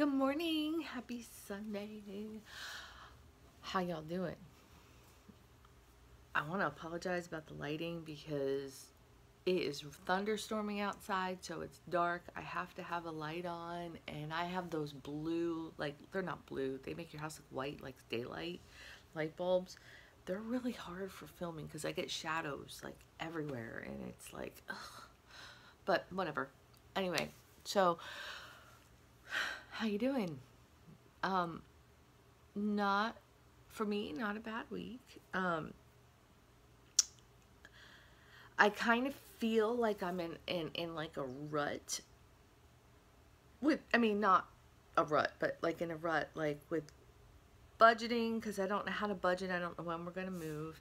Good morning. Happy Sunday. How y'all doing? I want to apologize about the lighting because it is thunderstorming outside, so it's dark. I have to have a light on, and I have those blue, like, they're not blue. They make your house look white, like daylight light bulbs. They're really hard for filming because I get shadows, like, everywhere, and it's like, ugh. But whatever. Anyway, so how you doing? Not, for me, not a bad week. I kind of feel like I'm in like a rut with, I mean, not a rut, but like in a rut, like with budgeting, because I don't know how to budget. I don't know when we're going to move.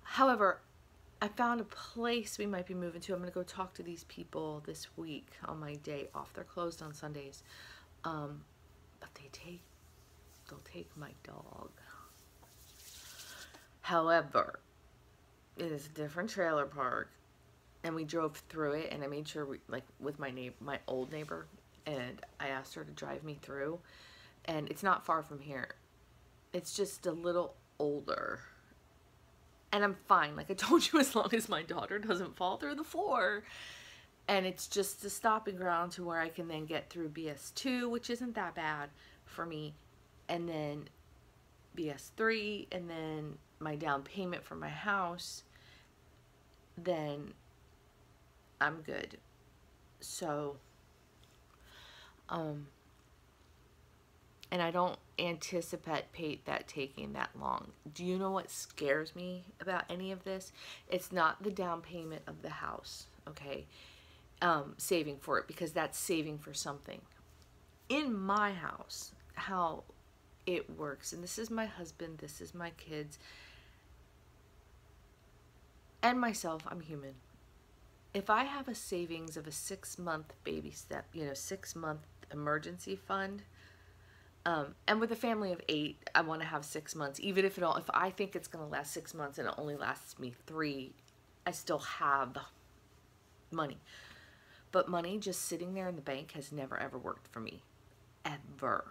However, I found a place we might be moving to. I'm going to go talk to these people this week on my day off. They're closed on Sundays. But they'll take my dog. However, it is a different trailer park, and we drove through it, and I made sure like with my old neighbor, and I asked her to drive me through, and it's not far from here. It's just a little older, and I'm fine. Like I told you, as long as my daughter doesn't fall through the floor. And it's just a stopping ground to where I can then get through Bs0, which isn't that bad for me, and then Bs0, and then my down payment for my house, then I'm good. So, and I don't anticipate that taking that long. Do you know what scares me about any of this? It's not the down payment of the house, okay? Saving for it, because that's saving for something. In my house, how it works, and this is my husband, this is my kids, and myself, I'm human. If I have a savings of a 6-month baby step, 6-month emergency fund, and with a family of 8, I want to have 6 months, even if I think it's going to last 6 months and it only lasts me 3, I still have money. But money just sitting there in the bank has never ever worked for me, ever.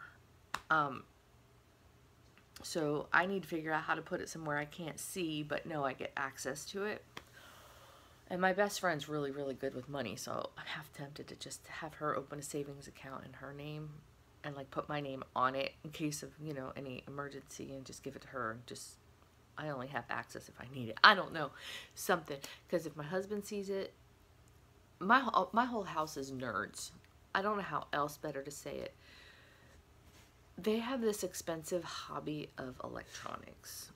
So I need to figure out how to put it somewhere I can't see, but know I get access to it. And my best friend's really, really good with money, so I'm half tempted to just have her open a savings account in her name and like put my name on it in case of, any emergency, and just give it to her. And just, I only have access if I need it. I don't know, something. Because if my husband sees it, my whole house is nerds. I don't know how else better to say it. They have this expensive hobby of electronics.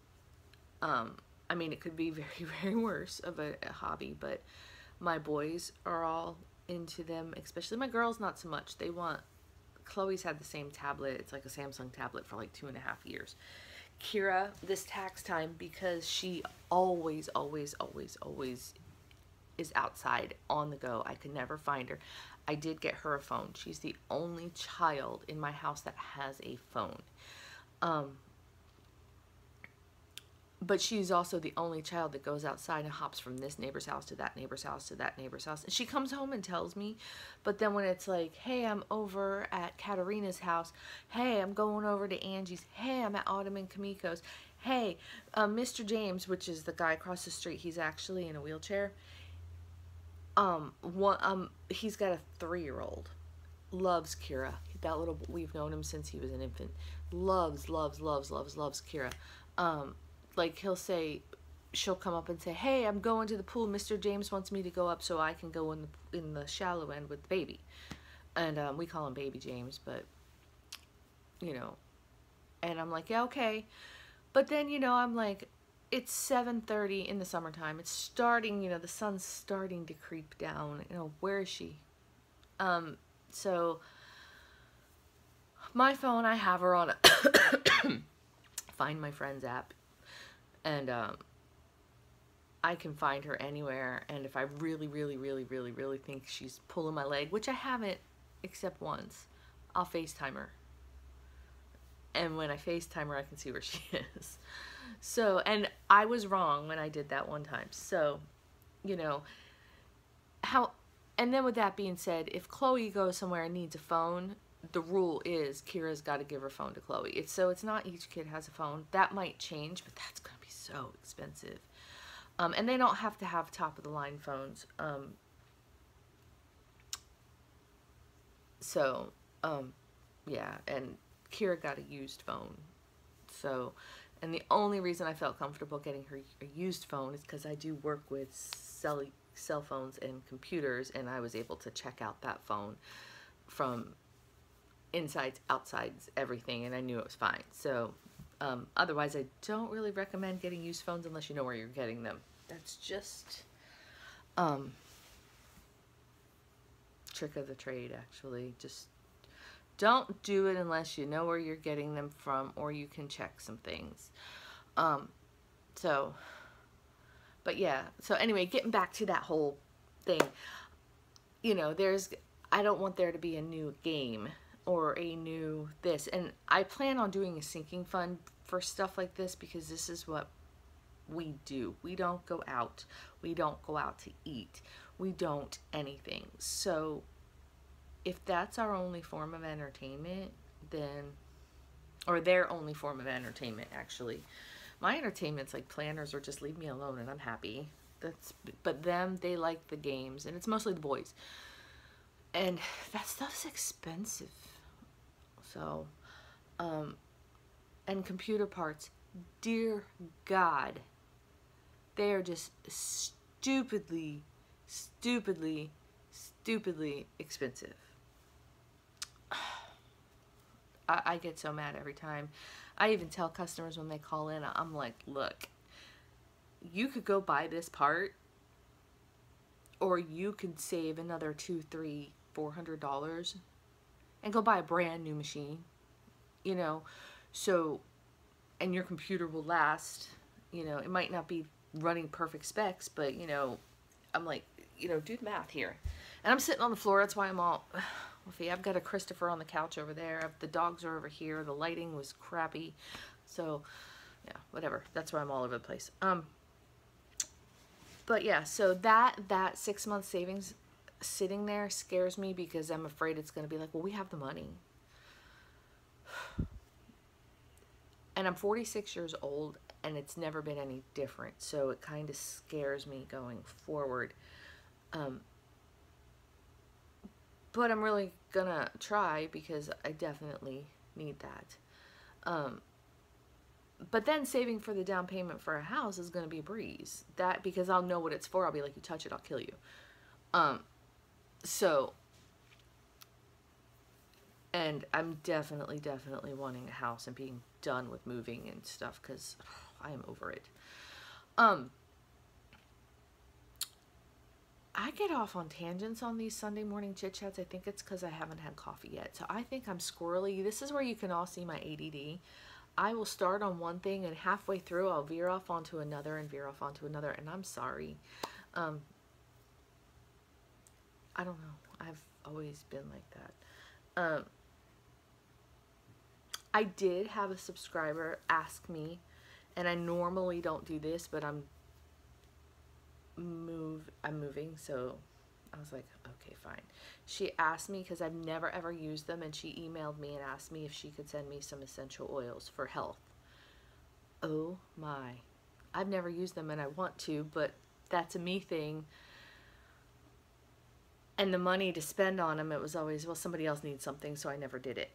I mean, it could be very, very worse of a hobby, but my boys are all into them, especially my girls, not so much. Chloe's had the same tablet. It's like a Samsung tablet for like 2.5 years. Kira, this tax time, because she always is outside on the go. I could never find her. I did get her a phone. She's the only child in my house that has a phone. But she's also the only child that goes outside and hops from this neighbor's house to that neighbor's house to that neighbor's house. And she comes home and tells me, but then when it's like, hey, I'm over at Katarina's house. Hey, I'm going over to Angie's. Hey, I'm at Autumn and Kamiko's. Hey, Mr. James, which is the guy across the street, he's actually in a wheelchair. He's got a 3-year-old. Loves Kira. That little, we've known him since he was an infant. Loves Kira. Like she'll come up and say, hey, I'm going to the pool. Mr. James wants me to go up so I can go in the shallow end with the baby. And we call him Baby James, but and I'm like, yeah, okay. But then, I'm like, it's 7:30 in the summertime. It's starting, the sun's starting to creep down. Where is she? So my phone, I have her on a Find My Friends app, and I can find her anywhere. And if I really think she's pulling my leg, which I haven't except once, I'll FaceTime her. And when I FaceTime her, I can see where she is. So, and I was wrong when I did that one time. So, and then with that being said, if Chloe goes somewhere and needs a phone, the rule is Kira's got to give her phone to Chloe. It's not each kid has a phone. That might change, but that's going to be so expensive. And they don't have to have top of the line phones. Yeah, and Kira got a used phone. So, and the only reason I felt comfortable getting her a used phone is because I do work with cell phones and computers, and I was able to check out that phone from insides, outsides, everything, and I knew it was fine. So, otherwise, I don't really recommend getting used phones unless you know where you're getting them. That's just trick of the trade, actually. Just don't do it unless you know where you're getting them from, or you can check some things. But yeah, so anyway, getting back to that whole thing, you know, I don't want there to be a new game or a new this, and I plan on doing a sinking fund for stuff like this because this is what we do. We don't go out. We don't go out to eat. We don't anything. So if that's our only form of entertainment, then, or their only form of entertainment, actually, my entertainment's like planners or just leave me alone and I'm happy. But them, they like the games, and it's mostly the boys. And that stuff's expensive. So, and computer parts, dear God, they are just stupidly expensive. I get so mad every time. I even tell customers when they call in, I'm like, look, you could go buy this part, or you could save another $200, $300, $400 and go buy a brand new machine, you know. So, and your computer will last, you know. It might not be running perfect specs, but, you know, I'm like, you know, do the math here. And I'm sitting on the floor. That's why I'm all woofy. I've got a Christopher on the couch over there. The dogs are over here. The lighting was crappy. So, yeah, whatever. That's why I'm all over the place. But yeah, so that 6 month savings sitting there scares me because I'm afraid it's going to be like, well, we have the money. And I'm 46 years old, and it's never been any different. So it kind of scares me going forward. But I'm really gonna try because I definitely need that. But then saving for the down payment for a house is gonna be a breeze. That, because I'll know what it's for. I'll be like, you touch it, I'll kill you. So, and I'm definitely wanting a house and being done with moving and stuff because I am over it. I get off on tangents on these Sunday morning chit chats. I think it's because I haven't had coffee yet. So I think I'm squirrely. This is where you can all see my ADD. I will start on one thing and halfway through I'll veer off onto another and veer off onto another. And I'm sorry. I don't know. I've always been like that. I did have a subscriber ask me, and I normally don't do this, but I'm moving, so I was like, okay, fine. She asked me, because I've never ever used them, and she emailed me and asked me if she could send me some essential oils for health. Oh my. I've never used them and I want to, but that's a me thing. And the money to spend on them, it was always, well, somebody else needs something, so I never did it.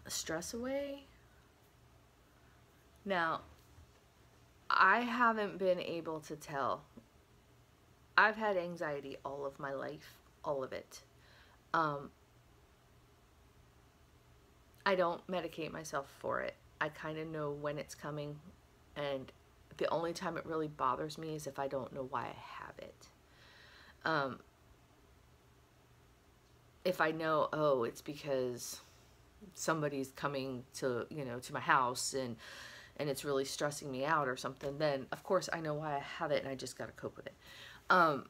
Stress away. Now, I haven't been able to tell. I've had anxiety all of my life, all of it. I don't medicate myself for it. I kind of know when it's coming, and the only time it really bothers me is if I don't know why I have it. If I know, oh, it's because somebody's coming to, you know, to my house and it's really stressing me out or something, then of course I know why I have it and I just got to cope with it. But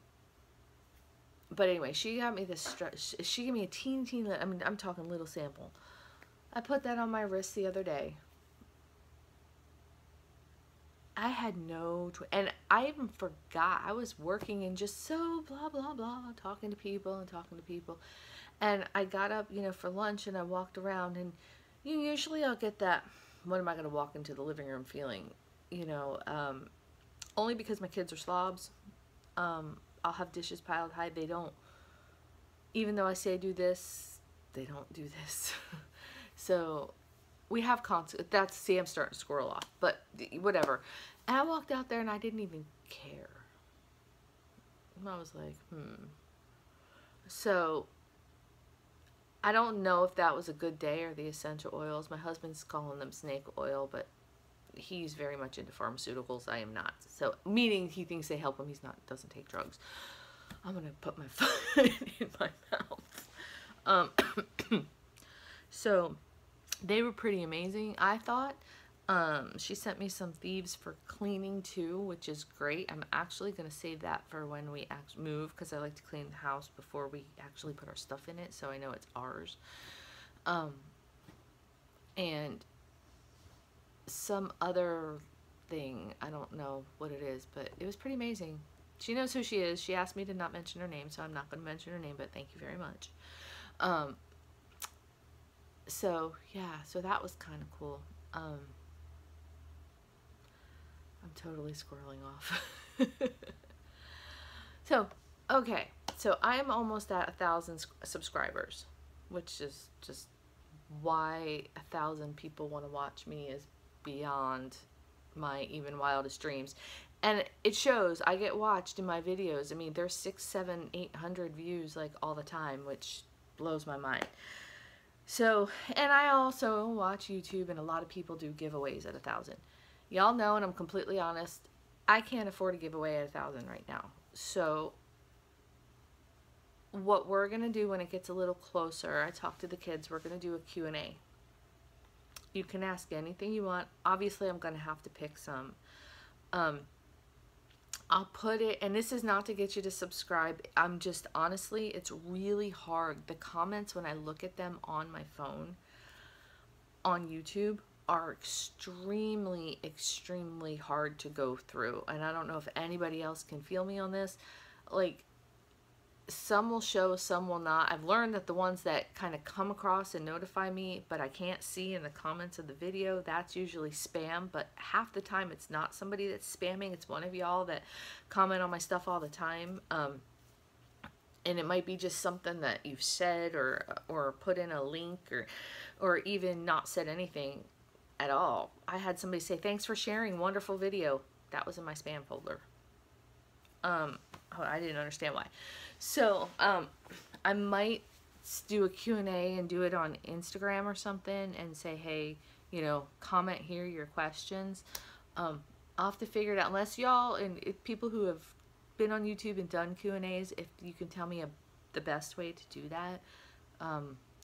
anyway, she got me this stress. She gave me a teeny, I mean, I'm talking little sample. I put that on my wrist the other day. I had no, and I even forgot. I was working and just so blah, blah, blah, talking to people. And I got up, you know, for lunch, and I walked around, and usually I'll get that, what am I going to walk into the living room feeling, you know, only because my kids are slobs. I'll have dishes piled high. They don't, even though I say do this, they don't do this. So we have that's, see, I'm starting to squirrel off, but whatever. And I walked out there and I didn't even care. I was like, So I don't know if that was a good day or the essential oils. My husband's calling them snake oil, but he's very much into pharmaceuticals. I am not. So, meaning he thinks they help him. He's not, doesn't take drugs. I'm going to put my foot in my mouth. So they were pretty amazing, I thought. She sent me some thieves for cleaning too, which is great. I'm actually going to save that for when we move, because I like to clean the house before we actually put our stuff in it, so I know it's ours. And some other thing, I don't know what it is, but it was pretty amazing. She knows who she is. She asked me to not mention her name, so I'm not going to mention her name, but thank you very much. So yeah, so that was kind of cool. I'm totally squirreling off. So, okay. So I'm almost at 1,000 subscribers, which is just why 1,000 people want to watch me is beyond my even wildest dreams. And it shows. I get watched in my videos. I mean, there's 600, 700, 800 views like all the time, which blows my mind. So, and I also watch YouTube, and a lot of people do giveaways at 1,000. Y'all know, and I'm completely honest, I can't afford a giveaway at 1,000 right now. So what we're going to do when it gets a little closer, I talked to the kids, we're going to do a Q&A. You can ask anything you want. Obviously, I'm going to have to pick some. I'll put it, and this is not to get you to subscribe. I'm just, honestly, it's really hard. The comments, when I look at them on my phone, on YouTube, are extremely, extremely hard to go through. And I don't know if anybody else can feel me on this. Like, some will show, some will not. I've learned that the ones that kind of come across and notify me, but I can't see in the comments of the video, that's usually spam. But half the time it's not somebody that's spamming. It's one of y'all that comment on my stuff all the time. And it might be just something that you've said or put in a link or even not said anything at all. I had somebody say, "Thanks for sharing, wonderful video." That was in my spam folder. I didn't understand why. So, I might do a Q&A and do it on Instagram or something and say, hey, you know, comment here your questions. I'll have to figure it out. Unless y'all, and if people who have been on YouTube and done Q&As, if you can tell me the best way to do that,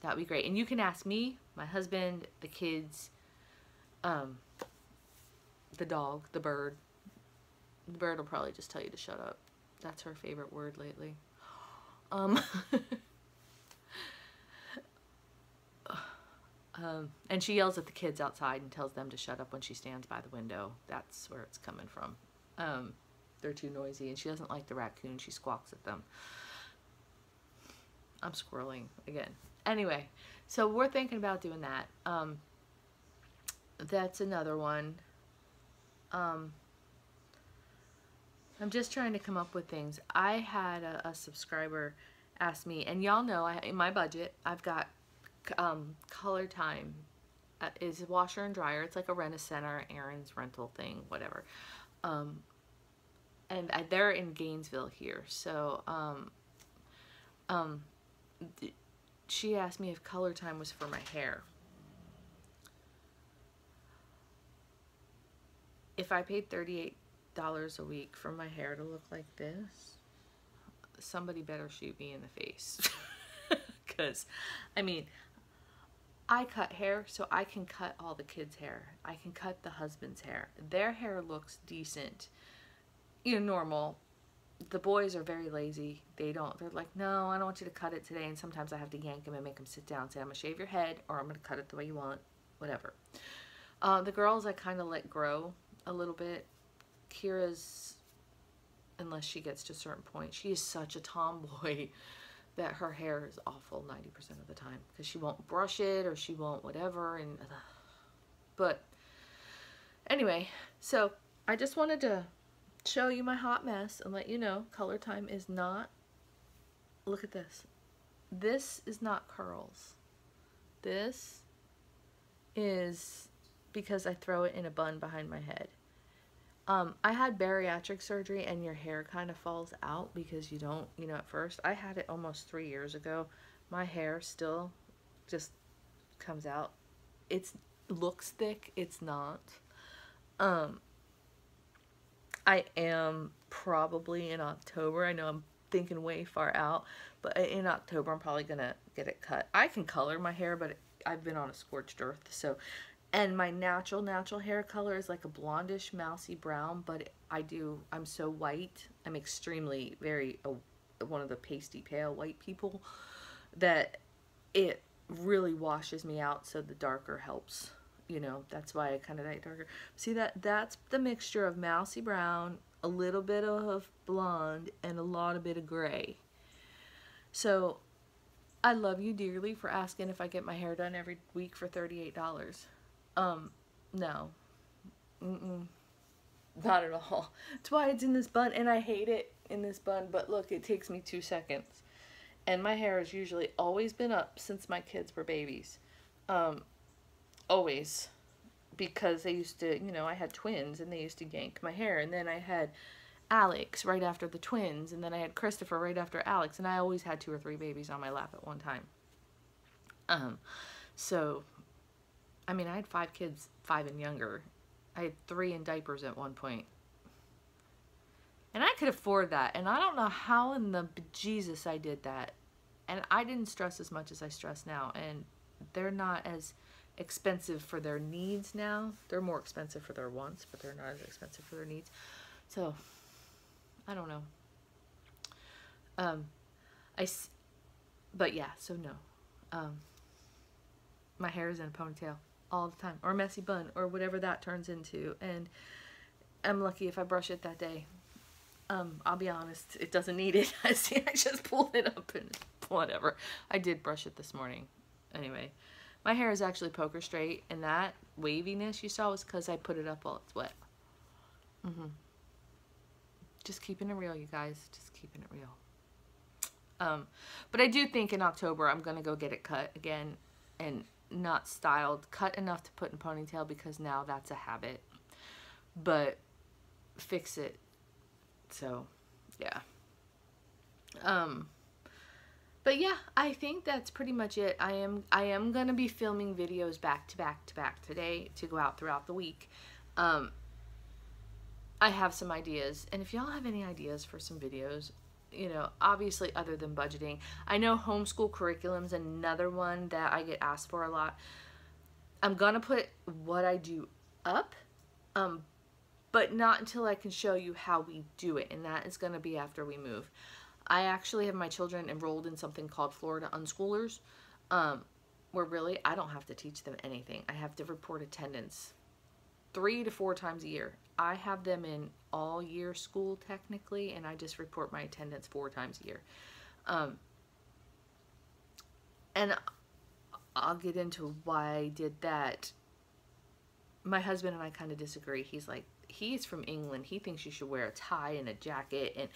that'd be great. And you can ask me, my husband, the kids, the dog, the bird. The bird will probably just tell you to shut up. That's her favorite word lately. And she yells at the kids outside and tells them to shut up when she stands by the window. That's where it's coming from. They're too noisy, and she doesn't like the raccoon. She squawks at them. I'm squirreling again. Anyway, so we're thinking about doing that. That's another one. I'm just trying to come up with things. I had a subscriber ask me, and y'all know in my budget, I've got Color Time is a washer and dryer. It's like a Rent-A-Center, Aaron's rental thing, whatever. And they're in Gainesville here. So she asked me if Color Time was for my hair. If I paid $38 a week for my hair to look like this, somebody better shoot me in the face. Because, I mean, I cut hair, so I can cut all the kids' hair. I can cut the husband's hair. Their hair looks decent, you know, normal. The boys are very lazy. They're like, no, I don't want you to cut it today. And sometimes I have to yank them and make them sit down and say, I'm going to shave your head, or I'm going to cut it the way you want, whatever. The girls I kind of let grow a little bit. Kira's, unless she gets to a certain point, she is such a tomboy. that her hair is awful 90% of the time because she won't brush it or she won't whatever. And but anyway, so I just wanted to show you my hot mess and let you know color time is not, look at this. This is not curls. This is because I throw it in a bun behind my head. I had bariatric surgery and your hair kind of falls out because you don't, you know, at first. I had it almost 3 years ago. My hair still just comes out. It looks thick. It's not. I am probably in October. I know I'm thinking way far out, but in October I'm probably going to get it cut. I can color my hair, but I've been on a scorched earth, so... And my natural hair color is like a blondish, mousy brown, but I'm so white. I'm extremely, one of the pasty pale white people that it really washes me out, so the darker helps. You know, that's why I kind of like darker. See, that's the mixture of mousy brown, a little bit of blonde, and a lot of bit of gray. So, I love you dearly for asking if I get my hair done every week for $38. No. Not at all. That's why it's in this bun, and I hate it in this bun, but look, it takes me 2 seconds. And my hair has usually always been up since my kids were babies. Always. Because they used to, you know, I had twins, and they used to yank my hair, and then I had Alex right after the twins, and then I had Christopher right after Alex, and I always had 2 or 3 babies on my lap at one time. So... I mean, I had 5 kids, 5 and younger. I had 3 in diapers at one point. And I could afford that. And I don't know how in the bejesus I did that. And I didn't stress as much as I stress now. And they're not as expensive for their needs now. They're more expensive for their wants, but they're not as expensive for their needs. So, I don't know. But yeah, so no. My hair is in a ponytail all the time, or a messy bun, or whatever that turns into, and I'm lucky if I brush it that day. I'll be honest, it doesn't need it. See, I just pulled it up and whatever. I did brush it this morning. Anyway, my hair is actually poker straight, and that waviness you saw was because I put it up while it's wet. Just keeping it real, you guys. Just keeping it real. But I do think in October I'm gonna go get it cut again, and not styled, cut enough to put in ponytail, because now that's a habit, but fix it. So yeah. But yeah, I think that's pretty much it. I am gonna be filming videos back to back today to go out throughout the week. I have some ideas, and if y'all have any ideas for some videos, you know, obviously other than budgeting. I know homeschool curriculum's another one that I get asked for a lot. I'm gonna put what I do up, but not until I can show you how we do it, and that is gonna be after we move. I actually have my children enrolled in something called Florida Unschoolers, where really I don't have to teach them anything. I have to report attendance 3 to 4 times a year. I have them in all year school technically, and I just report my attendance 4 times a year. And I'll get into why I did that. My husband and I kind of disagree. He's like, he's from England. He thinks you should wear a tie and a jacket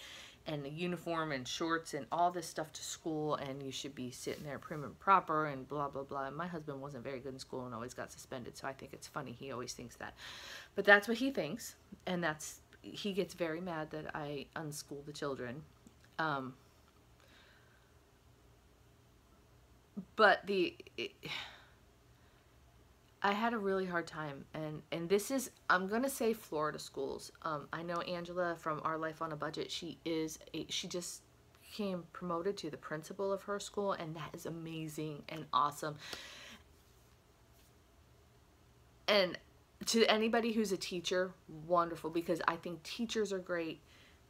and a uniform and shorts and all this stuff to school, and you should be sitting there prim and proper and blah, blah, blah. And my husband wasn't very good in school and always got suspended, so I think it's funny. He always thinks that. But that's what he thinks, and he gets very mad that I unschool the children. But I had a really hard time, and this is, I'm gonna say Florida schools. I know Angela from Our Life on a Budget. She just became promoted to the principal of her school, and that is amazing and awesome. And to anybody who's a teacher, wonderful, because I think teachers are great,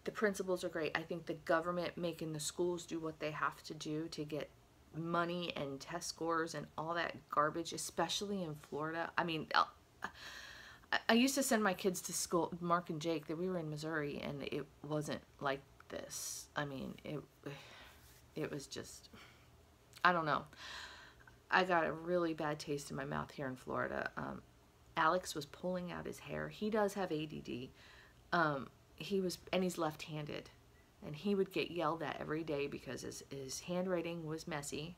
the principals are great. I think the government making the schools do what they have to do to get money and test scores and all that garbage, especially in Florida. I mean, I used to send my kids to school, Mark and Jake, that we were in Missouri, and it wasn't like this. I mean, it was just, I don't know. I got a really bad taste in my mouth here in Florida. Alex was pulling out his hair. He does have ADD. And he's left-handed, and he would get yelled at every day because his handwriting was messy.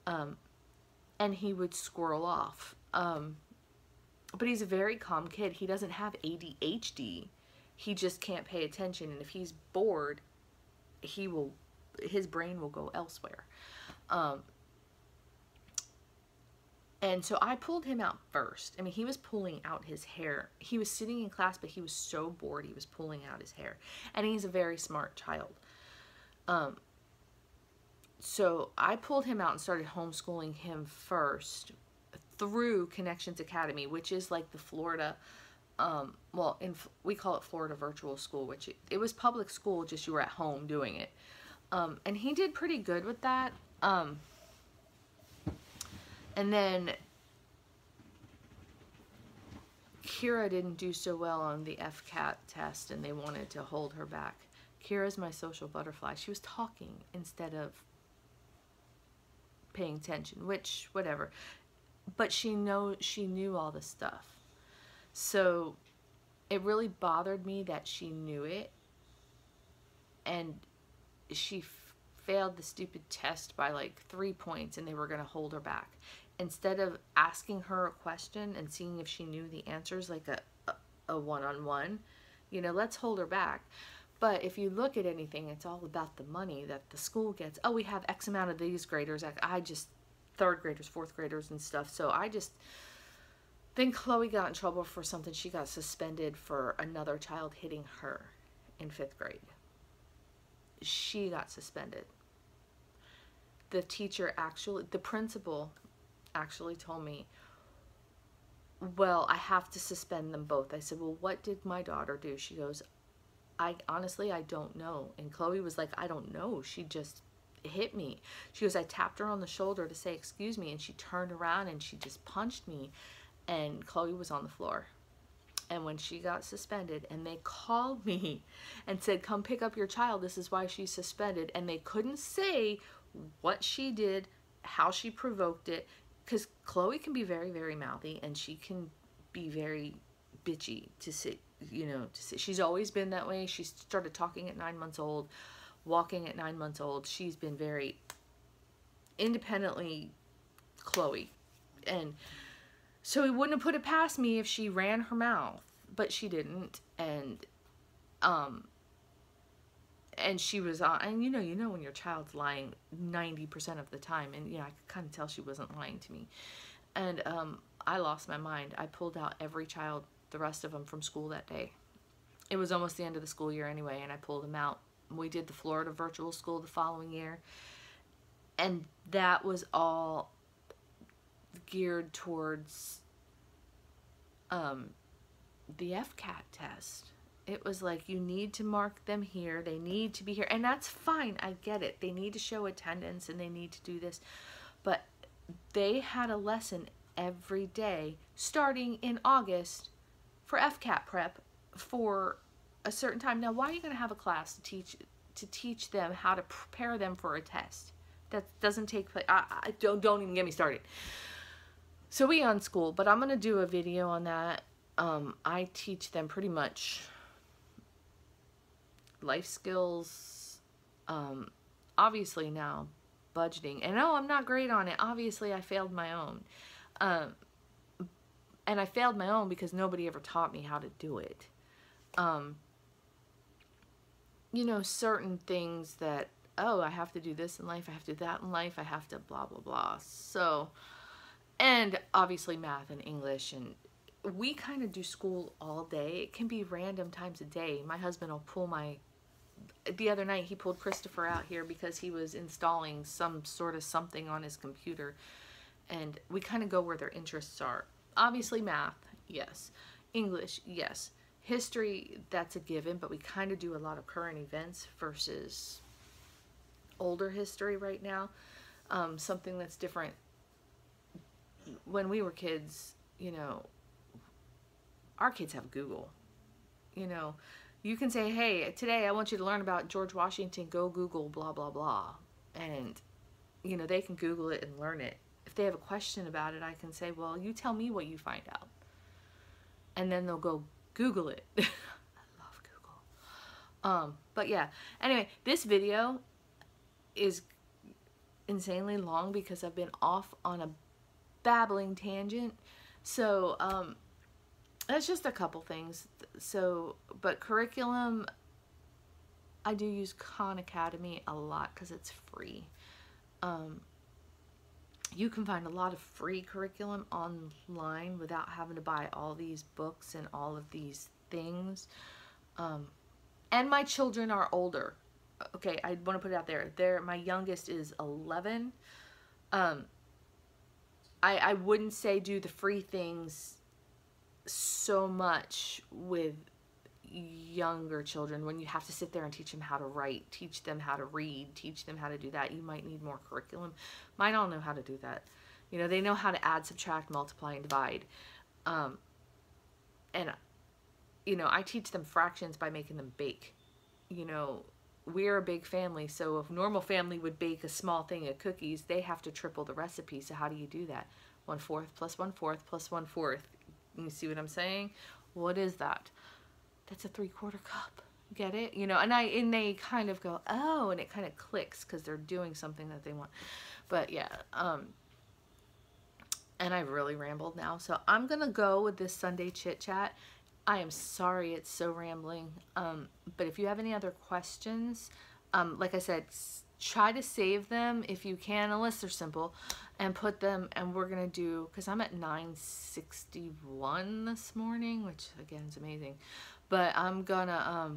And he would squirrel off. But he's a very calm kid. He doesn't have ADHD. He just can't pay attention, and if he's bored, his brain will go elsewhere. And so I pulled him out first. I mean, he was pulling out his hair. He was sitting in class, but he was so bored, he was pulling out his hair. And he's a very smart child. So I pulled him out and started homeschooling him first through Connections Academy, which is like the Florida, well, we call it Florida Virtual School, which it was public school, just you were at home doing it. And he did pretty good with that. And then Kira didn't do so well on the FCAT test, and they wanted to hold her back. Kira's my social butterfly. She was talking instead of paying attention, which, whatever. But she knew all the stuff. So it really bothered me that she knew it, and she failed the stupid test by like 3 points, and they were going to hold her back. Instead of asking her a question and seeing if she knew the answers, like a one-on-one, you know, let's hold her back. But if you look at anything, it's all about the money that the school gets. Oh, we have X amount of these graders. I just, third graders, fourth graders and stuff. So I just, then Chloe got in trouble for something. She got suspended for another child hitting her in 5th grade. She got suspended. The teacher actually, the principal actually told me, well, I have to suspend them both. I said, well, what did my daughter do? She goes, honestly, I don't know. And Chloe was like, I don't know. She just hit me. She goes, I tapped her on the shoulder to say, excuse me. And she turned around and she just punched me. And Chloe was on the floor. And when she got suspended, and they called me and said, come pick up your child. This is why she's suspended. And they couldn't say what she did, how she provoked it. Because Chloe can be very, very mouthy, and she can be very bitchy to say, you know, she's always been that way. She started talking at 9 months old, walking at 9 months old. She's been very independently Chloe. And so he wouldn't have put it past me if she ran her mouth, but she didn't. And she was on, and you know when your child's lying 90% of the time, and I could kind of tell she wasn't lying to me. And I lost my mind. I pulled out every child, the rest of them, from school that day. It was almost the end of the school year anyway, and I pulled them out. We did the Florida Virtual School the following year, and that was all geared towards the FCAT test. It was like, you need to mark them here. They need to be here. And that's fine. I get it. They need to show attendance and they need to do this. But they had a lesson every day starting in August for FCAT prep for a certain time. Now, why are you going to have a class to teach them how to prepare them for a test? That doesn't take place. Don't even get me started. So we unschool, but I'm going to do a video on that. I teach them pretty much life skills, obviously now budgeting, and no, I'm not great on it. Obviously I failed my own, and I failed my own because nobody ever taught me how to do it. You know, certain things that, oh, I have to do this in life, I have to do that in life, I have to blah blah blah. So, and obviously math and English, and we kind of do school all day. It can be random times a day. My husband will pull the other night he pulled Christopher out here because he was installing some sort of something on his computer, and we kind of go where their interests are. Obviously math, yes. English, yes. History, that's a given, but we kind of do a lot of current events versus older history right now. Something that's different. When we were kids, you know, our kids have Google. You know, You can say, hey, today I want you to learn about George Washington. Go Google blah, blah, blah. And, you know, they can Google it and learn it. If they have a question about it, I can say, well, you tell me what you find out. And then they'll go Google it. I love Google. But yeah, anyway, this video is insanely long because I've been off on a babbling tangent. So, that's just a couple things. So, but curriculum, I do use Khan Academy a lot because it's free. You can find a lot of free curriculum online without having to buy all these books and all of these things. And my children are older. Okay, I want to put it out there. My youngest is 11. I wouldn't say do the free things so much with younger children when you have to sit there and teach them how to write, teach them how to read, teach them how to do that. You might need more curriculum. Mine all know how to do that. You know, they know how to add, subtract, multiply, and divide. And, you know, I teach them fractions by making them bake. You know, we're a big family, so if a normal family would bake a small thing of cookies, they have to triple the recipe. So how do you do that? 1/4 plus 1/4 plus 1/4. You see what I'm saying? What is that? That's a 3/4 cup. Get it? You know, and they kind of go, oh, and it kind of clicks because they're doing something that they want. But yeah, and I've really rambled now, so I'm gonna go with this Sunday chit chat. I am sorry it's so rambling, but if you have any other questions, like I said, try to save them if you can, unless they're simple, and put them, and we're gonna do, because I'm at 961 this morning, which again is amazing, but I'm gonna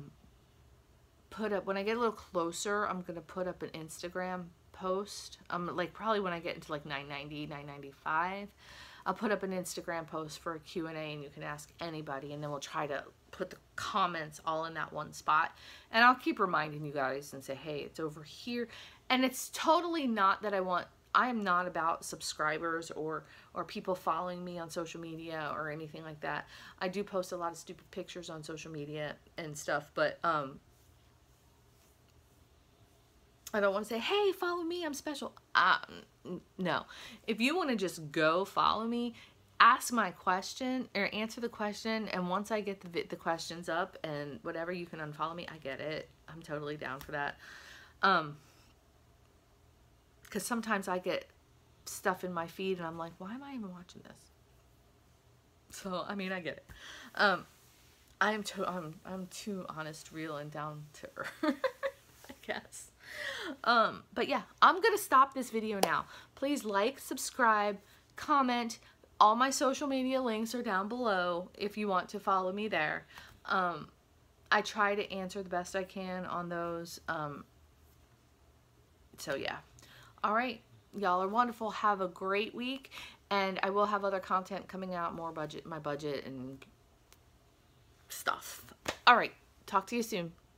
put up, when I get a little closer, I'm gonna put up an Instagram post, like probably when I get into like 990, 995, I'll put up an Instagram post for a Q&A, and you can ask anybody, and then we'll try to put the comments all in that one spot. And I'll keep reminding you guys and say, hey, it's over here. And it's totally not that I am not about subscribers or people following me on social media or anything like that. I do post a lot of stupid pictures on social media and stuff, but I don't want to say, hey, follow me, I'm special. No. If you want to just go follow me, ask my question or answer the question, and once I get the questions up and whatever, you can unfollow me. I get it. I'm totally down for that. Because sometimes I get stuff in my feed and I'm like, why am I even watching this? So, I mean, I get it. I'm too honest, real, and down to earth, I guess. But yeah, I'm gonna stop this video now. Please like, subscribe, comment. All my social media links are down below if you want to follow me there. I try to answer the best I can on those. So yeah. All right, y'all are wonderful. Have a great week, and I will have other content coming out, more my budget and stuff. All right, talk to you soon.